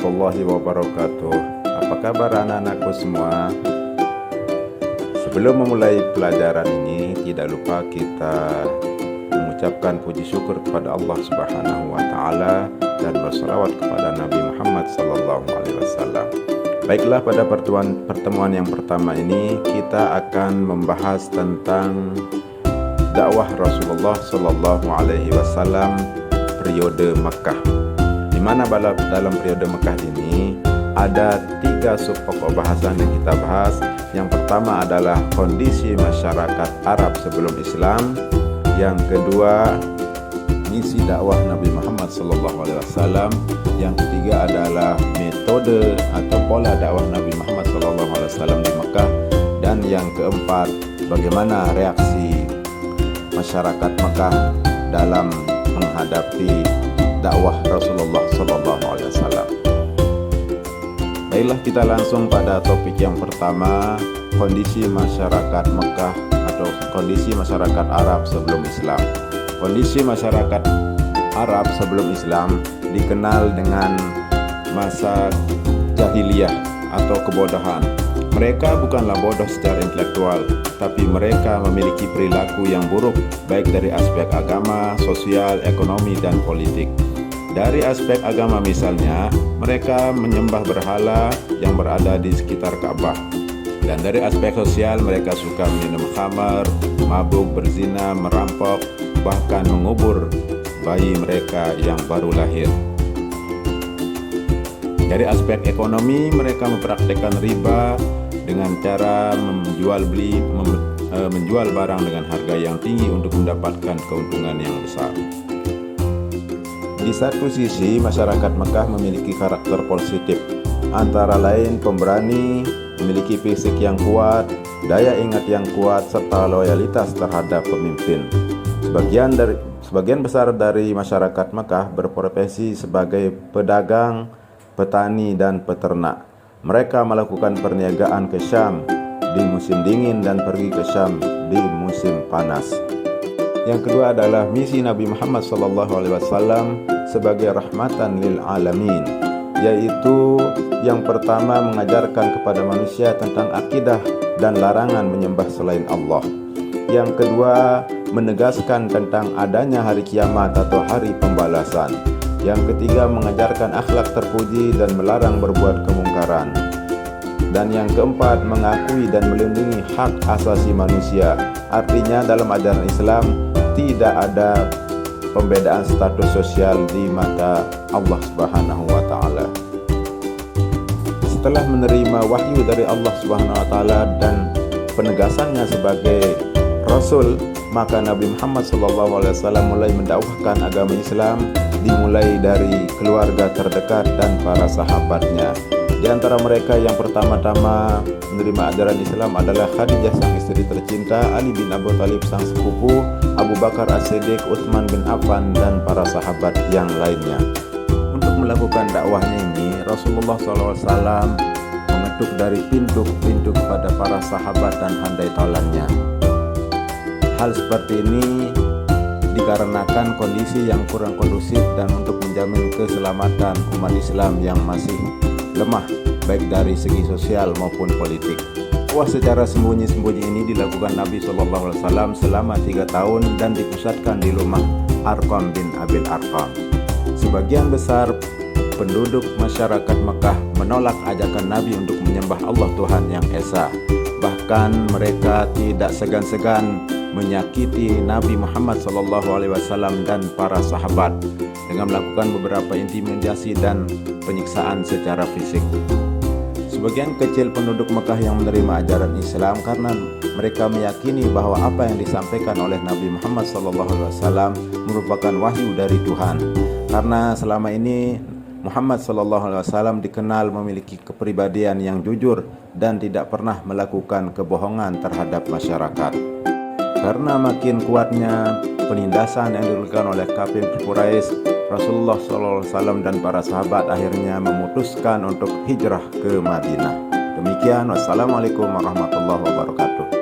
warahmatullahi wabarakatuh. Apa kabar anak-anakku semua? Sebelum memulai pelajaran ini, tidak lupa kita mengucapkan puji syukur kepada Allah Subhanahu wa Ta'ala dan bersalawat kepada Nabi Muhammad Sallallahu Alaihi Wasallam. Baiklah, pada pertemuan yang pertama ini kita akan membahas tentang dakwah Rasulullah Sallallahu Alaihi Wasallam periode Makkah. Di mana dalam periode Makkah ini ada 3 sub pokok bahasan yang kita bahas. Yang pertama adalah kondisi masyarakat Arab sebelum Islam. Yang kedua, misi dakwah Nabi Muhammad SAW. Yang ketiga adalah metode atau pola dakwah Nabi Muhammad SAW di Mekah. Dan yang keempat, bagaimana reaksi masyarakat Mekah dalam menghadapi dakwah Rasulullah SAW. Baiklah, kita langsung pada topik yang pertama, kondisi masyarakat Mekah atau kondisi masyarakat Arab sebelum Islam. Kondisi masyarakat Arab sebelum Islam dikenal dengan masa jahiliyah atau kebodohan. Mereka bukanlah bodoh secara intelektual, tapi mereka memiliki perilaku yang buruk baik dari aspek agama, sosial, ekonomi, dan politik. Dari aspek agama misalnya, mereka menyembah berhala yang berada di sekitar Ka'bah. Dan dari aspek sosial, mereka suka minum khamar, mabuk, berzina, merampok, bahkan mengubur bayi mereka yang baru lahir. Dari aspek ekonomi, mereka mempraktikkan riba dengan cara menjual barang dengan harga yang tinggi untuk mendapatkan keuntungan yang besar. Di satu sisi, masyarakat Mekah memiliki karakter positif, antara lain pemberani, memiliki fisik yang kuat, daya ingat yang kuat, serta loyalitas terhadap pemimpin. Sebagian besar dari masyarakat Mekah berprofesi sebagai pedagang, petani, dan peternak. Mereka melakukan perniagaan ke Syam di musim dingin dan pergi ke Syam di musim panas. Yang kedua adalah misi Nabi Muhammad SAW sebagai rahmatan lil alamin, yaitu yang pertama mengajarkan kepada manusia tentang akidah dan larangan menyembah selain Allah. Yang kedua, menegaskan tentang adanya hari kiamat atau hari pembalasan. Yang ketiga, mengajarkan akhlak terpuji dan melarang berbuat kemungkaran. Dan yang keempat, mengakui dan melindungi hak asasi manusia. Artinya dalam ajaran Islam tidak ada pembedaan status sosial di mata Allah Subhanahu wa Ta'ala. Setelah menerima wahyu dari Allah Subhanahu wa Ta'ala dan penegasannya sebagai Rasul, maka Nabi Muhammad SAW mulai mendakwahkan agama Islam, dimulai dari keluarga terdekat dan para sahabatnya. Di antara mereka yang pertama-tama menerima ajaran Islam adalah Khadijah sang istri tercinta, Ali bin Abi Thalib sang sepupu, Abu Bakar As-Siddiq, Utsman bin Affan, dan para sahabat yang lainnya. Untuk melakukan dakwahnya ini, Rasulullah SAW mengetuk dari pintu-pintu kepada para sahabat dan handai talannya. Hal seperti ini dikarenakan kondisi yang kurang kondusif dan untuk menjamin keselamatan umat Islam yang masih lemah baik dari segi sosial maupun politik. Dakwah secara sembunyi-sembunyi ini dilakukan Nabi SAW selama 3 tahun dan dipusatkan di rumah Arqam bin Abil Arqam. Sebagian besar penduduk masyarakat Mekah menolak ajakan Nabi untuk menyembah Allah Tuhan yang Esa. Bahkan mereka tidak segan-segan menyakiti Nabi Muhammad SAW dan para sahabat dengan melakukan beberapa intimidasi dan penyiksaan secara fisik. Sebagian kecil penduduk Mekah yang menerima ajaran Islam karena mereka meyakini bahwa apa yang disampaikan oleh Nabi Muhammad SAW merupakan wahyu dari Tuhan. Karena selama ini Muhammad SAW dikenal memiliki kepribadian yang jujur dan tidak pernah melakukan kebohongan terhadap masyarakat. Karena makin kuatnya penindasan yang dilakukan oleh kafir Quraisy, Rasulullah SAW dan para sahabat akhirnya memutuskan untuk hijrah ke Madinah. Demikian, wassalamualaikum warahmatullahi wabarakatuh.